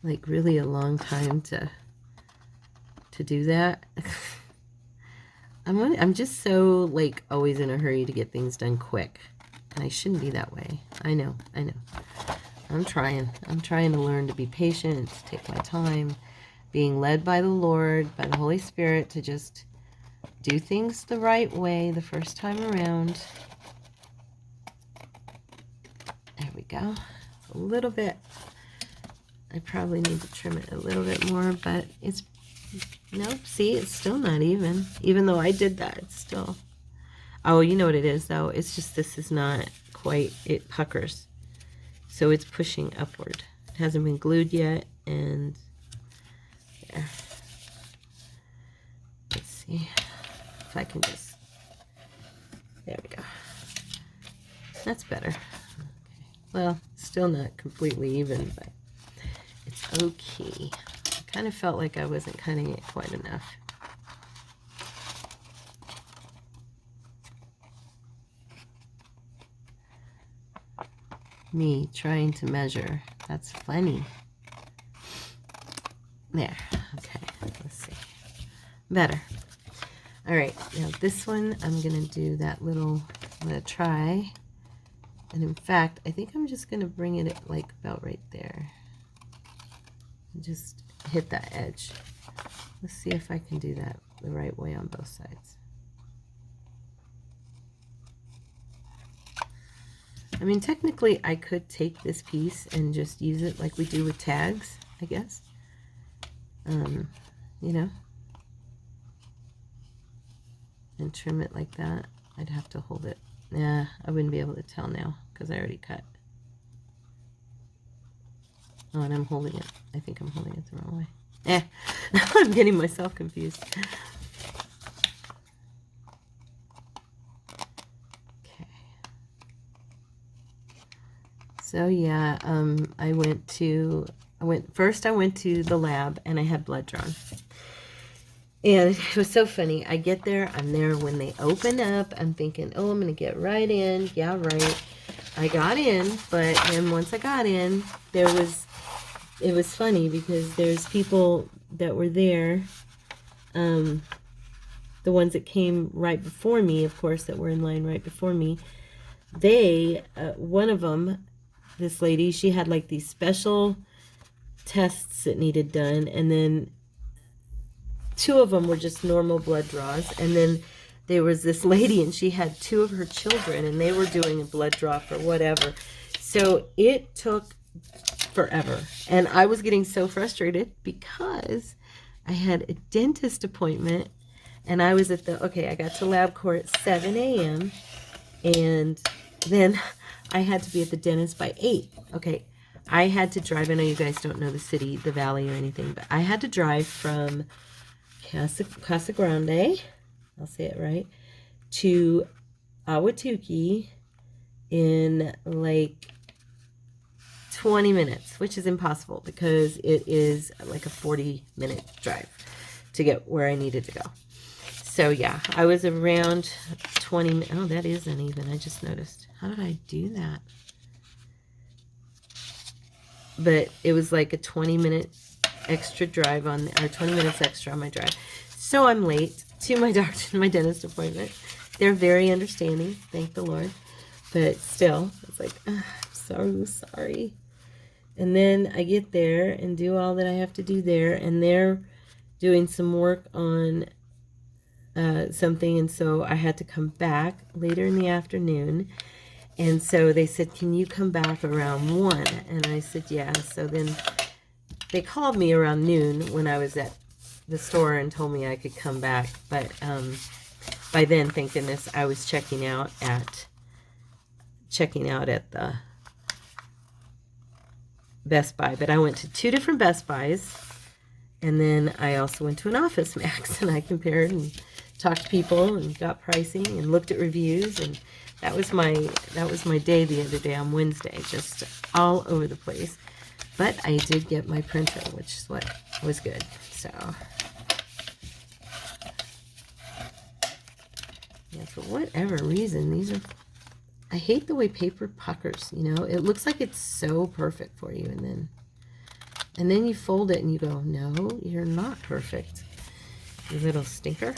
like really a long time to do that. I'm just so like always in a hurry to get things done quick, and I shouldn't be that way. I know. I'm trying to learn to be patient, to take my time, being led by the Lord, by the Holy Spirit, to just do things the right way the first time around. There we go. A little bit. I probably need to trim it a little bit more, but it's, nope, see, it's still not even. Even though I did that, it's still, oh, you know what it is, though? It's just this is not quite, it puckers. So it's pushing upward. It hasn't been glued yet, and there. Let's see if I can just, there we go. That's better. Okay. Well, still not completely even, but it's okay. I kind of felt like I wasn't cutting it quite enough. Me trying to measure. That's funny. There. Okay. Let's see. Better. All right. Now this one, I'm going to do that little, I'm going to try. And in fact, I think I'm just going to bring it like about right there. Just hit that edge. Let's see if I can do that the right way on both sides. I mean, technically, I could take this piece and just use it like we do with tags, I guess. you know, and trim it like that. I'd have to hold it. Nah, I wouldn't be able to tell now because I already cut. Oh, and I'm holding it. I think I'm holding it the wrong way. I'm getting myself confused. Okay. So yeah, I went to the lab and I had blood drawn. And it was so funny. I get there, I'm there when they open up. I'm thinking, oh, I'm going to get right in. Yeah, right. I got in, but then once I got in, it was funny because there's people that were there, the ones that came right before me, of course, that were in line right before me. They, one of them, this lady, she had like these special tests that needed done, and then two of them were just normal blood draws, and then there was this lady and she had two of her children and they were doing a blood draw for whatever. So it took forever, and I was getting so frustrated because I had a dentist appointment and I was at I got to LabCorp at 7 a.m. and then I had to be at the dentist by 8. Okay, I had to drive. I know you guys don't know the city, the valley or anything, but I had to drive from Casa Grande, I'll say it right, to Ahwatukee in like 20 minutes, which is impossible because it is like a 40-minute drive to get where I needed to go. So yeah, I was around 20 minutes. Oh, that is uneven. I just noticed. How did I do that? But it was like a 20-minute extra drive or 20 minutes extra on my drive. So I'm late to my dentist appointment. They're very understanding, thank the Lord. But still, it's like, I'm so sorry. And then I get there and do all that I have to do there, and they're doing some work on something, and so I had to come back later in the afternoon. And so they said, can you come back around 1? And I said, yeah. So then they called me around noon when I was at the store and told me I could come back. But by then, thank goodness, I was checking out at the Best Buy. But I went to 2 different Best Buys, and then I also went to an Office Max, and I compared and talked to people and got pricing and looked at reviews, and that was my day the other day on Wednesday, just all over the place. But I did get my printer, which is what was good. So yeah, for whatever reason, I hate the way paper puckers, you know. It looks like it's so perfect for you, and then you fold it and you go, no, you're not perfect, you little stinker.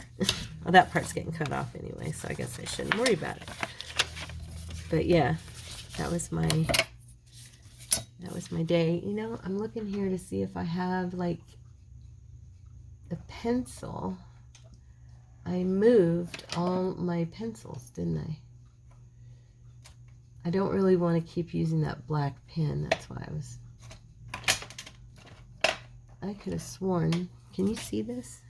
Well, that part's getting cut off anyway, so I guess I shouldn't worry about it. But yeah, that was my day. You know, I'm looking here to see if I have like a pencil. I moved all my pencils, didn't I? I don't really want to keep using that black pen. That's why I could have sworn. Can you see this?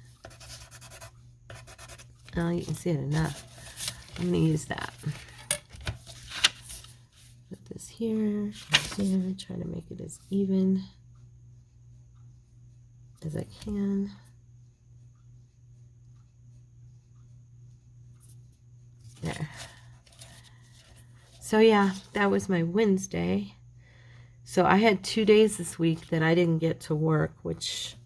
Oh, you can see it enough. I'm going to use that. Put this here, try to make it as even as I can. There. So yeah, that was my Wednesday. So I had 2 days this week that I didn't get to work, which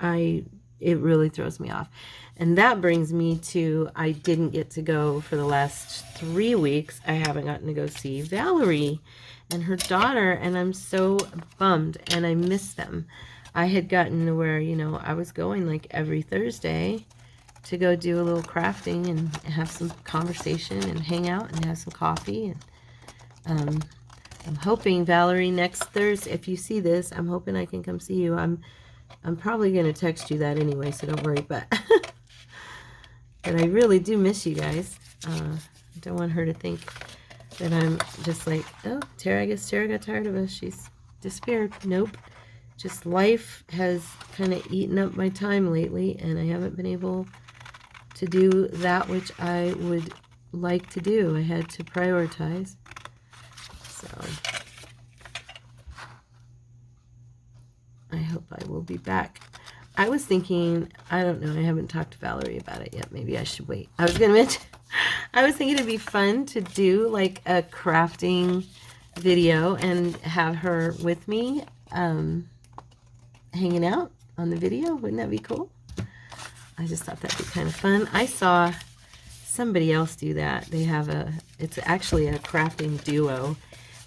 it really throws me off. And that brings me to, I didn't get to go for the last 3 weeks. I haven't gotten to go see Valerie and her daughter, and I'm so bummed, and I miss them. I had gotten to where, you know, I was going like every Thursday to go do a little crafting and have some conversation and hang out and have some coffee. And I'm hoping, Valerie, next Thursday, if you see this, I'm hoping I can come see you. I'm probably going to text you that anyway, so don't worry. But but I really do miss you guys. I don't want her to think that I'm just like, oh, Tara, I guess Tara got tired of us. She's disappeared. Nope. just life has kind of eaten up my time lately, and I haven't been able to do that which I would like to do. I had to prioritize. So I hope I will be back. I was thinking, I don't know, I haven't talked to Valerie about it yet. Maybe I should wait. I was going to mention, I was thinking it'd be fun to do like a crafting video and have her with me hanging out on the video. Wouldn't that be cool? I just thought that'd be kind of fun. I saw somebody else do that. They have it's actually a crafting duo,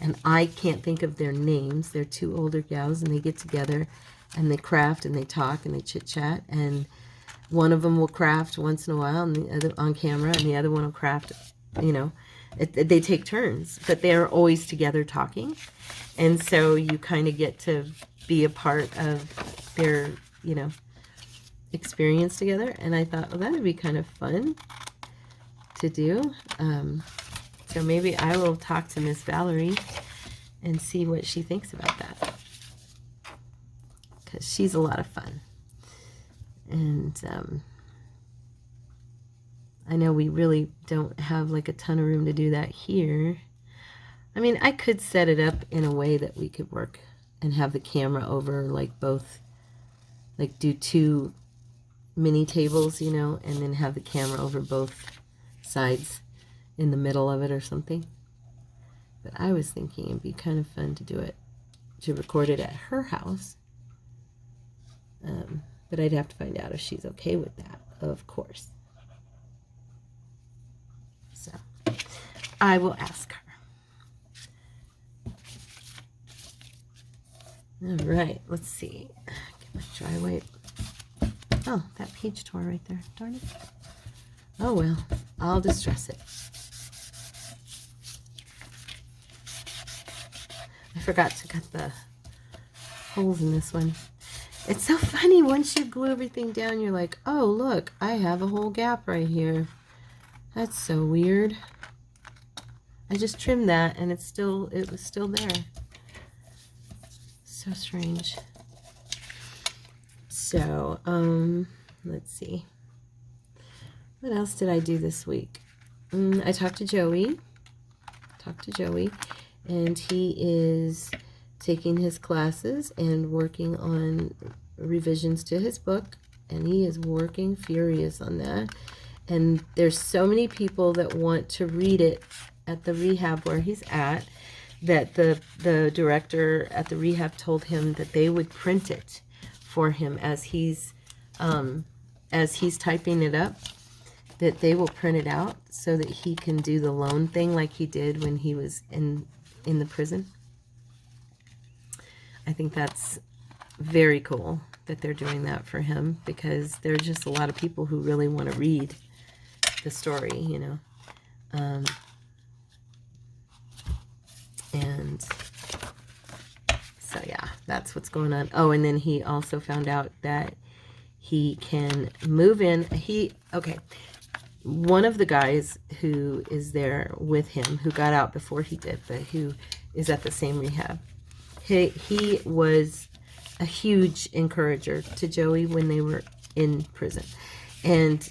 and I can't think of their names. They're two older gals, and they get together and they craft and they talk and they chit chat, and one of them will craft once in a while and the other on camera, and the other one will craft, you know, they take turns, but they're always together talking, and so you kind of get to be a part of their, you know, experience together. And I thought, well, that would be kind of fun to do. So maybe I will talk to Miss Valerie and see what she thinks about that, because she's a lot of fun. And I know we really don't have like a ton of room to do that here. I mean, I could set it up in a way that we could work and have the camera over like both, like do two mini tables, you know, and then have the camera over both sides in the middle of it or something. But I was thinking it'd be kind of fun to do it, to record it at her house. But I'd have to find out if she's okay with that, of course. So I will ask her. All right, let's see. Get my dry wipe. Oh, that page tore right there. Darn it. Oh well, I'll distress it. I forgot to cut the holes in this one. It's so funny, once you glue everything down, you're like, oh look, I have a whole gap right here. That's so weird. I just trimmed that and it was still there. So strange. So, let's see. What else did I do this week? I talked to Joey. And he is taking his classes and working on revisions to his book, and he is working furious on that. And there's so many people that want to read it at the rehab where he's at, that the director at the rehab told him that they would print it for him as he's typing it up, that they will print it out so that he can do the loan thing like he did when he was in the prison. I think that's very cool that they're doing that for him, because there are just a lot of people who really want to read the story, you know. And so yeah, that's what's going on. Oh, and then he also found out that he can move in. Okay, one of the guys who is there with him, who got out before he did, but who is at the same rehab, he was a huge encourager to Joey when they were in prison. And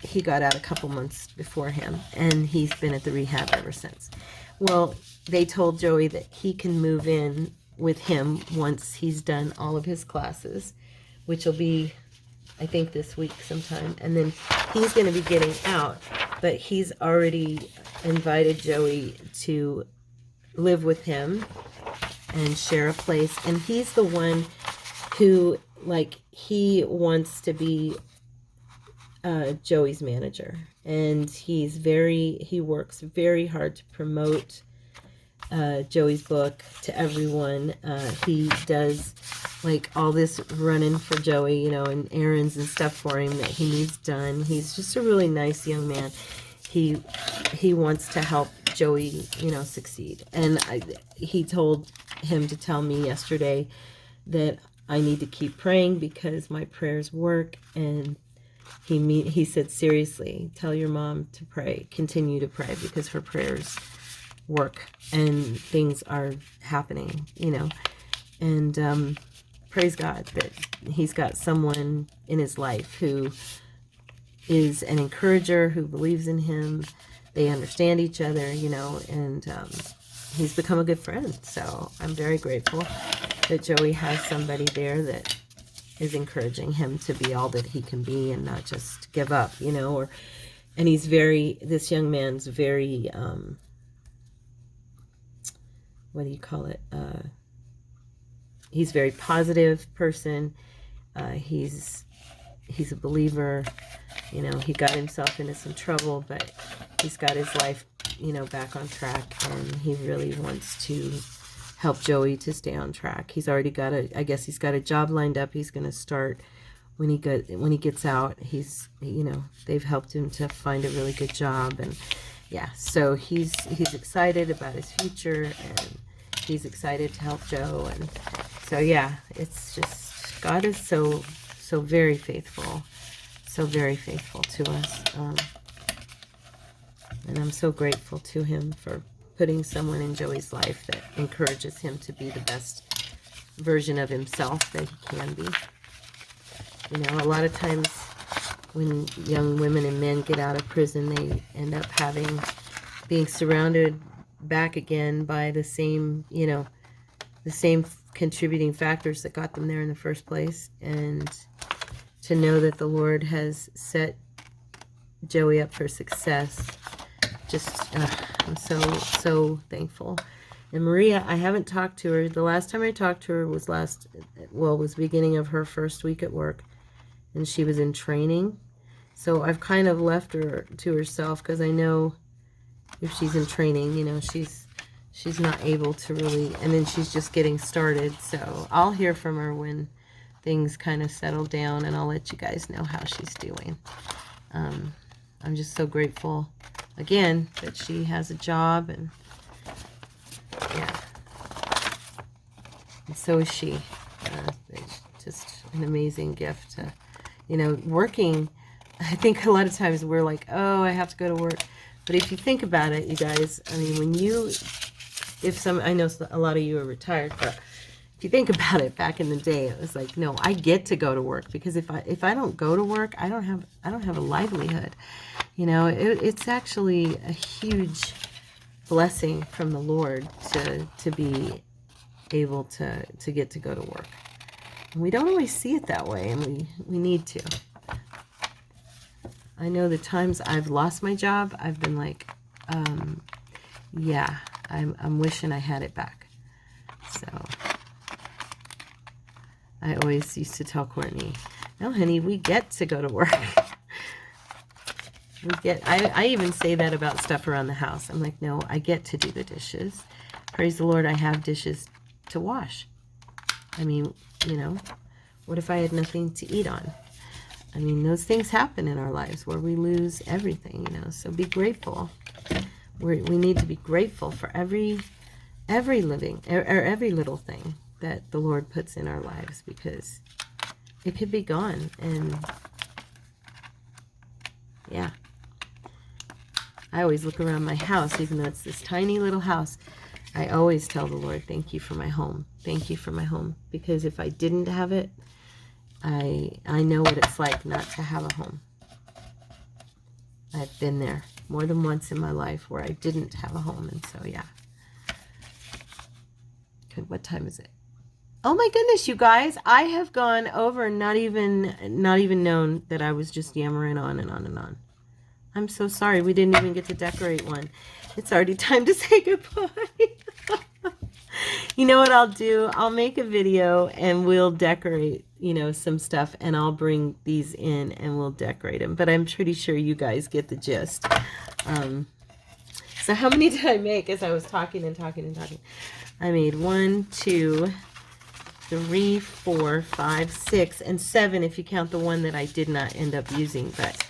he got out a couple months before him, and he's been at the rehab ever since. Well, they told Joey that he can move in with him once he's done all of his classes, which will be, I think, this week sometime. And then he's going to be getting out, but he's already invited Joey to live with him and share a place. And he's the one who, like, he wants to be Joey's manager, and he works very hard to promote Joey's book to everyone. He does like all this running for Joey, you know, and errands and stuff for him that he needs done. He's just a really nice young man. He wants to help Joey, you know, succeed. And he told him to tell me yesterday that I need to keep praying because my prayers work. And he said, seriously, tell your mom to pray, continue to pray, because her prayers work and things are happening, you know. And praise God that he's got someone in his life who is an encourager, who believes in him. They understand each other, you know, and he's become a good friend. So I'm very grateful that Joey has somebody there that is encouraging him to be all that he can be and not just give up, you know. And he's this young man's very, what do you call it? He's a very positive person. He's a believer. You know, he got himself into some trouble, but he's got his life, you know, back on track, and he really wants to help Joey to stay on track. He's already got I guess he's got a job lined up. He's going to start when he gets out. He's, you know, they've helped him to find a really good job, and yeah, so he's excited about his future, and he's excited to help Joe, and so yeah, it's just, God is so very faithful, so very faithful to us, and I'm so grateful to him for putting someone in Joey's life that encourages him to be the best version of himself that he can be. You know, a lot of times when young women and men get out of prison, they end up being surrounded back again by the same, you know, the same contributing factors that got them there in the first place. And to know that the Lord has set Joey up for success, just, I'm so thankful. And Maria, I haven't talked to her. The last time I talked to her was was beginning of her first week at work, and she was in training. So I've kind of left her to herself, because I know if she's in training, you know, she's not able to really, and then she's just getting started. So I'll hear from her when things kind of settle down, and I'll let you guys know how she's doing. I'm just so grateful again that she has a job, and yeah, and so is she. It's just an amazing gift to, you know, working. I think a lot of times we're like, oh, I have to go to work. But if you think about it, you guys, I mean, I know a lot of you are retired, but if you think about it, back in the day, it was like, no, I get to go to work, because if I don't go to work, I don't have a livelihood. You know, it's actually a huge blessing from the Lord to be able to get to go to work. And we don't always see it that way, and we need to. I know the times I've lost my job, I've been like, yeah, I'm wishing I had it back. So I always used to tell Courtney, no, honey, we get to go to work. I even say that about stuff around the house. I'm like, no, I get to do the dishes. Praise the Lord, I have dishes to wash. I mean, you know, what if I had nothing to eat on? I mean, those things happen in our lives where we lose everything, you know, so be grateful. We need to be grateful for every living, or every little thing that the Lord puts in our lives, because it could be gone. And yeah, I always look around my house, even though it's this tiny little house. I always tell the Lord, thank you for my home. Thank you for my home. Because if I didn't have it, I know what it's like not to have a home. I've been there more than once in my life where I didn't have a home. And so, yeah. Good. What time is it? Oh my goodness, you guys. I have gone over and not even known that I was just yammering on and on and on. I'm so sorry. We didn't even get to decorate one. It's already time to say goodbye. You know what I'll do? I'll make a video and we'll decorate, you know, some stuff, and I'll bring these in and we'll decorate them. But I'm pretty sure you guys get the gist. So how many did I make as I was talking and talking and talking? I made 1, 2, 3, 4, 5, 6, and 7 if you count the one that I did not end up using. But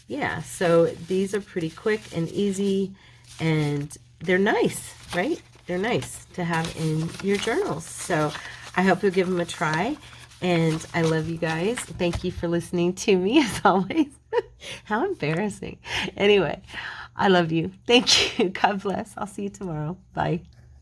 yeah, so these are pretty quick and easy, and they're nice, right? They're nice to have in your journals. So I hope you'll give them a try. And I love you guys. Thank you for listening to me, as always. How embarrassing. Anyway, I love you. Thank you. God bless. I'll see you tomorrow. Bye.